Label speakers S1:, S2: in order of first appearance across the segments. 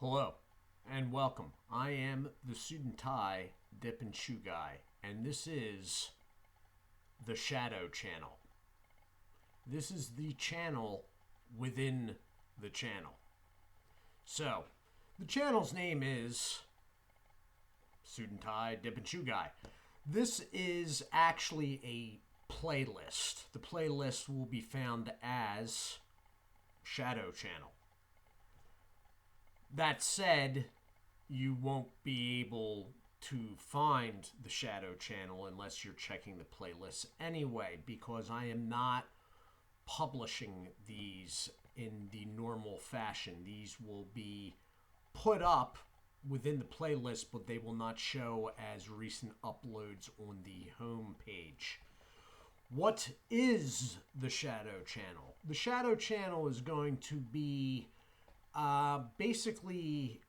S1: Hello and welcome. I am the Suit&Tie Dip&ChewGuy, and this is the Shadow Channel. This is the channel within the channel. So, the channel's name is Suit&Tie Dip&ChewGuy. This is actually a playlist. The playlist will be found as Shadow Channel. That said, you won't be able to find the Shadow Channel unless you're checking the playlist anyway, because I am not publishing these in the normal fashion. These will be put up within the playlist, but they will not show as recent uploads on the home page. What is the Shadow Channel? The Shadow Channel is going to be basically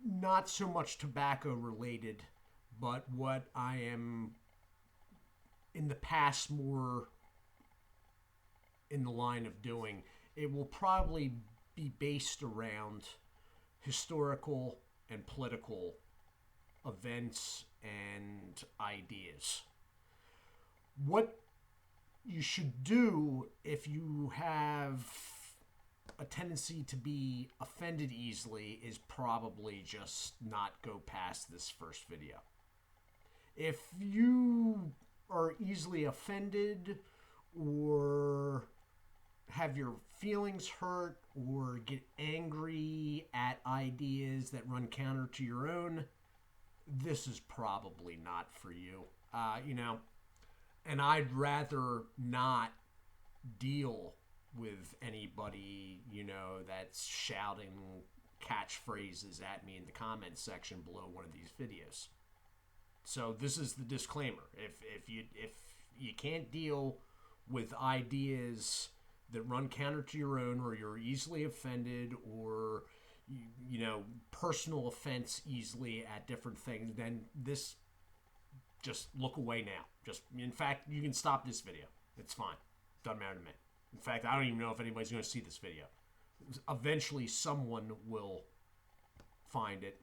S1: not so much tobacco related, but what I am in the past more in the line of doing. It will probably be based around historical and political events and ideas. What you should do if you have a tendency to be offended easily is probably just not go past this first video. If you are easily offended or have your feelings hurt or get angry at ideas that run counter to your own, this is probably not for you. And I'd rather not deal with anybody, that's shouting catchphrases at me in the comments section below one of these videos. So this is the disclaimer. If you can't deal with ideas that run counter to your own, or you're easily offended, or personal offense easily at different things, then this, just look away now. In fact, you can stop this video. It's fine. Doesn't matter to me. In fact, I don't even know if anybody's going to see this video. Eventually, someone will find it.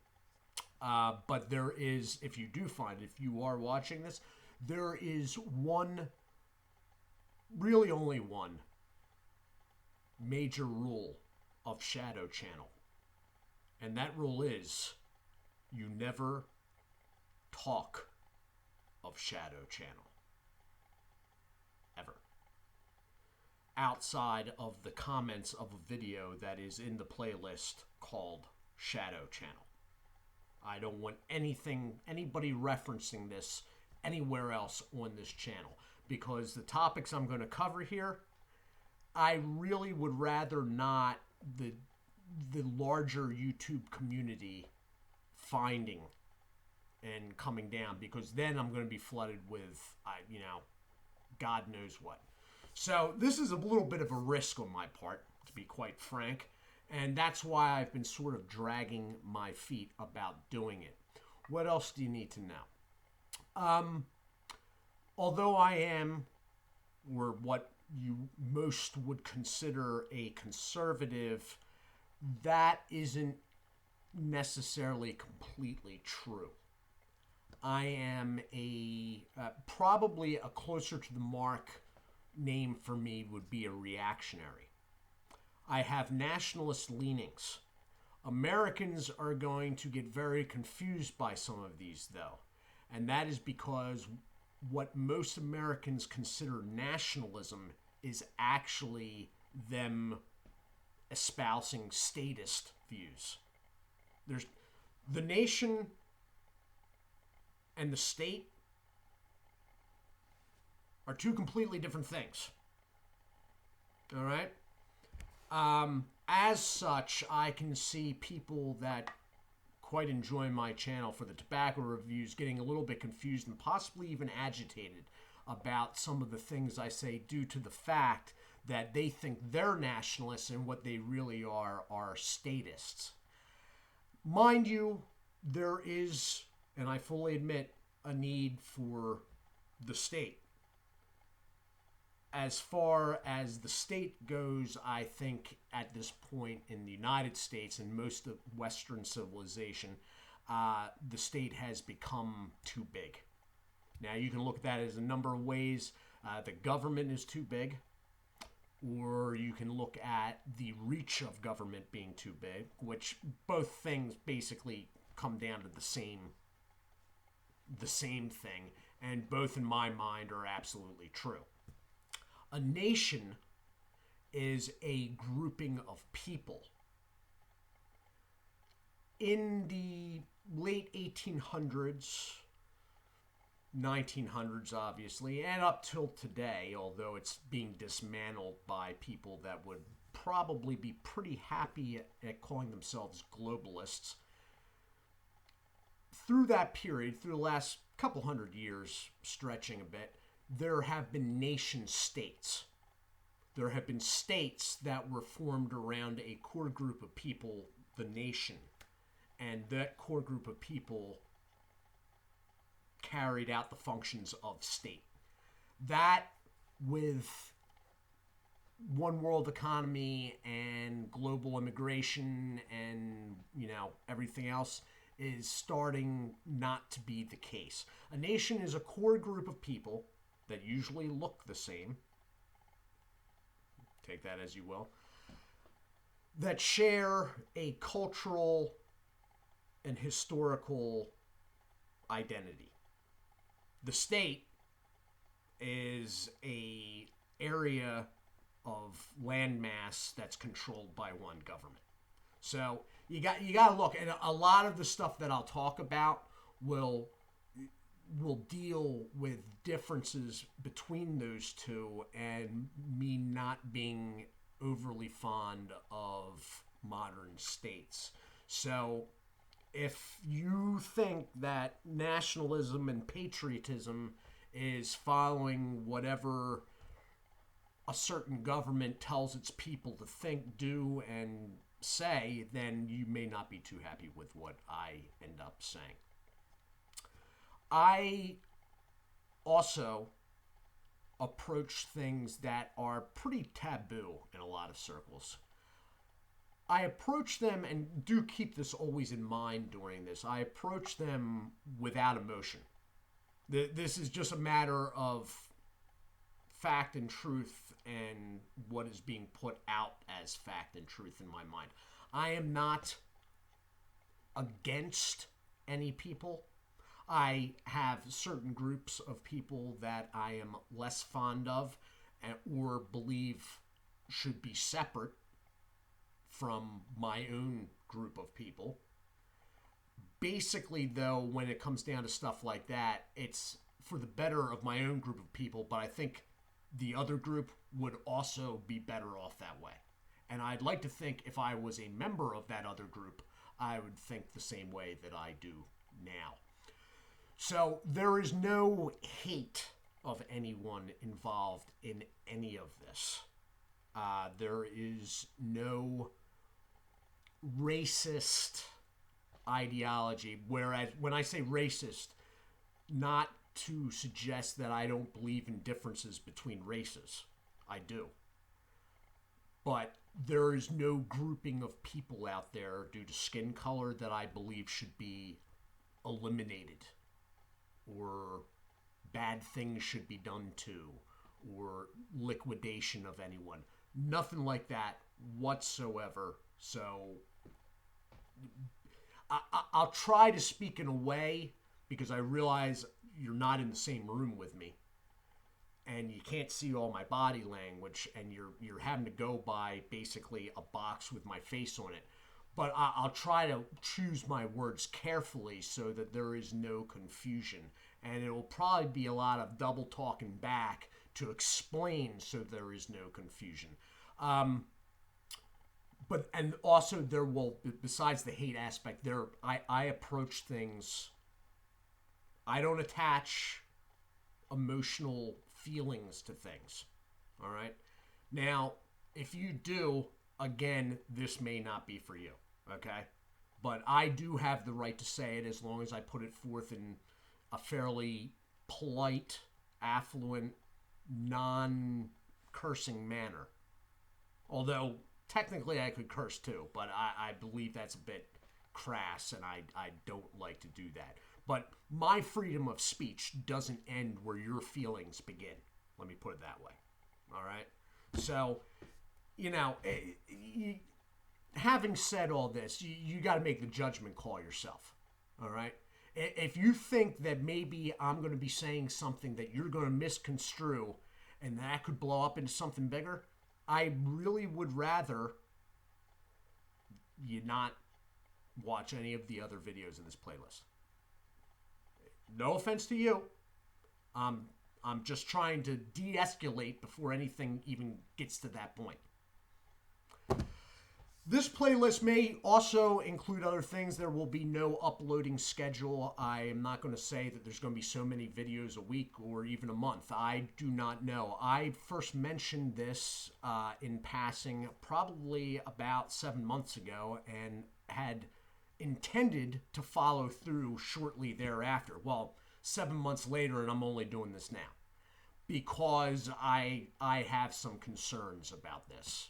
S1: But there is, if you do find it, if you are watching this, there is one, really only one, major rule of Shadow Channel. And that rule is, you never talk of Shadow Channel. Ever. Outside of the comments of a video that is in the playlist called Shadow Channel. I don't want anybody referencing this anywhere else on this channel, because the topics I'm going to cover here, I really would rather not the larger YouTube community finding and coming down, because then I'm going to be flooded with, God knows what. So this is a little bit of a risk on my part, to be quite frank, and that's why I've been sort of dragging my feet about doing it. What else do you need to know? Although I am, or what you most would consider a conservative, that isn't necessarily completely true. I am probably a closer to the mark name for me would be a reactionary. I have nationalist leanings. Americans are going to get very confused by some of these, though. And that is because what most Americans consider nationalism is actually them espousing statist views. There's the nation and the state are two completely different things. All right? As such, I can see people that quite enjoy my channel for the tobacco reviews getting a little bit confused and possibly even agitated about some of the things I say, due to the fact that they think they're nationalists and what they really are statists. Mind you, there is, and I fully admit, a need for the state. as far as the state goes, I think at this point in the United States and most of Western civilization, the state has become too big. Now, you can look at that as a number of ways. The government is too big, or you can look at the reach of government being too big, which both things basically come down to the same thing, and both in my mind are absolutely true. A nation is a grouping of people. In the late 1800s, 1900s obviously, and up till today, although it's being dismantled by people that would probably be pretty happy at calling themselves globalists. Through that period, through the last couple hundred years, stretching a bit, there have been nation states. There have been states that were formed around a core group of people, the nation, and that core group of people carried out the functions of state. That, with one world economy and global immigration and, everything else, is starting not to be the case. A nation is a core group of people that usually look the same, take that as you will, that share a cultural and historical identity. The state is a area of landmass that's controlled by one government. So you got to look, and a lot of the stuff that I'll talk about will deal with differences between those two, and me not being overly fond of modern states. So if you think that nationalism and patriotism is following whatever a certain government tells its people to think, do, and say, then you may not be too happy with what I end up saying. I also approach things that are pretty taboo in a lot of circles. I approach them, and do keep this always in mind during this, I approach them without emotion. This is just a matter of fact and truth and what is being put out as fact and truth in my mind. I am not against any people. I have certain groups of people that I am less fond of or believe should be separate from my own group of people. Basically, though, when it comes down to stuff like that, it's for the better of my own group of people, but I think the other group would also be better off that way. And I'd like to think if I was a member of that other group, I would think the same way that I do now. So there is no hate of anyone involved in any of this. There is no racist ideology, whereas when I say racist, not to suggest that I don't believe in differences between races. I do. But there is no grouping of people out there due to skin color that I believe should be eliminated, or bad things should be done to, or liquidation of anyone. Nothing like that whatsoever. So I'll try to speak in a way, because I realize you're not in the same room with me and you can't see all my body language, and you're having to go by basically a box with my face on it. But I'll try to choose my words carefully so that there is no confusion. And it will probably be a lot of double talking back to explain so there is no confusion. But also there will, besides the hate aspect, I approach things, I don't attach emotional feelings to things. All right? Now, if you do, again, this may not be for you. Okay? But I do have the right to say it as long as I put it forth in a fairly polite, affluent, non cursing manner. Although, technically I could curse too, but I believe that's a bit crass, and I don't like to do that. But my freedom of speech doesn't end where your feelings begin. Let me put it that way. All right? So, having said all this, you got to make the judgment call yourself. All right? If you think that maybe I'm going to be saying something that you're going to misconstrue and that could blow up into something bigger, I really would rather you not watch any of the other videos in this playlist. No offense to you. I'm just trying to de-escalate before anything even gets to that point. This playlist may also include other things. There will be no uploading schedule. I am not going to say that there's going to be so many videos a week or even a month. I do not know. I first mentioned this in passing probably about 7 months ago and had intended to follow through shortly thereafter. Well, 7 months later, and I'm only doing this now because I have some concerns about this.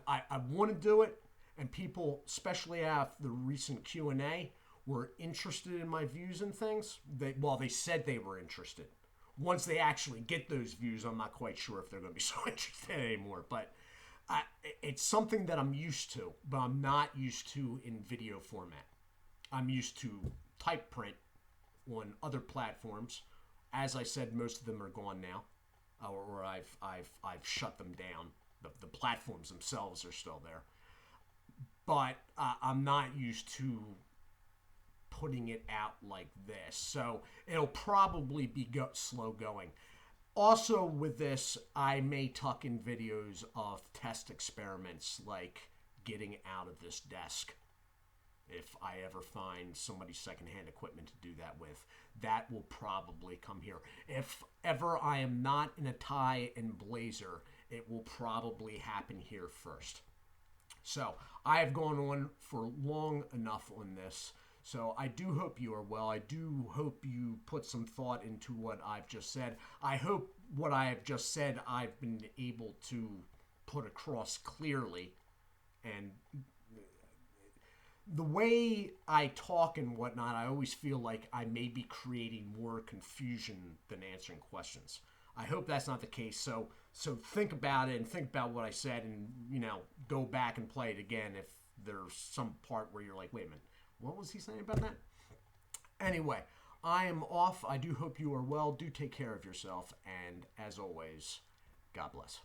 S1: I want to do it, and people, especially after the recent Q&A, were interested in my views and things. They said they were interested. Once they actually get those views, I'm not quite sure if they're going to be so interested anymore. But it's something that I'm used to, but I'm not used to in video format. I'm used to type print on other platforms. As I said, most of them are gone now, or I've shut them down. The platforms themselves are still there, but I'm not used to putting it out like this, so it'll probably be slow going. Also with this, I may tuck in videos of test experiments like getting out of this desk. If I ever find somebody's secondhand equipment to do that with, that will probably come here. If ever I am not in a tie and blazer, it will probably happen here first. So I have gone on for long enough on this. So I do hope you are well. I do hope you put some thought into what I've just said. I hope what I have just said I've been able to put across clearly. And the way I talk and whatnot, I always feel like I may be creating more confusion than answering questions. I hope that's not the case. So think about it and think about what I said, and go back and play it again if there's some part where you're like, wait a minute, what was he saying about that? Anyway, I am off. I do hope you are well. Do take care of yourself, and as always, God bless.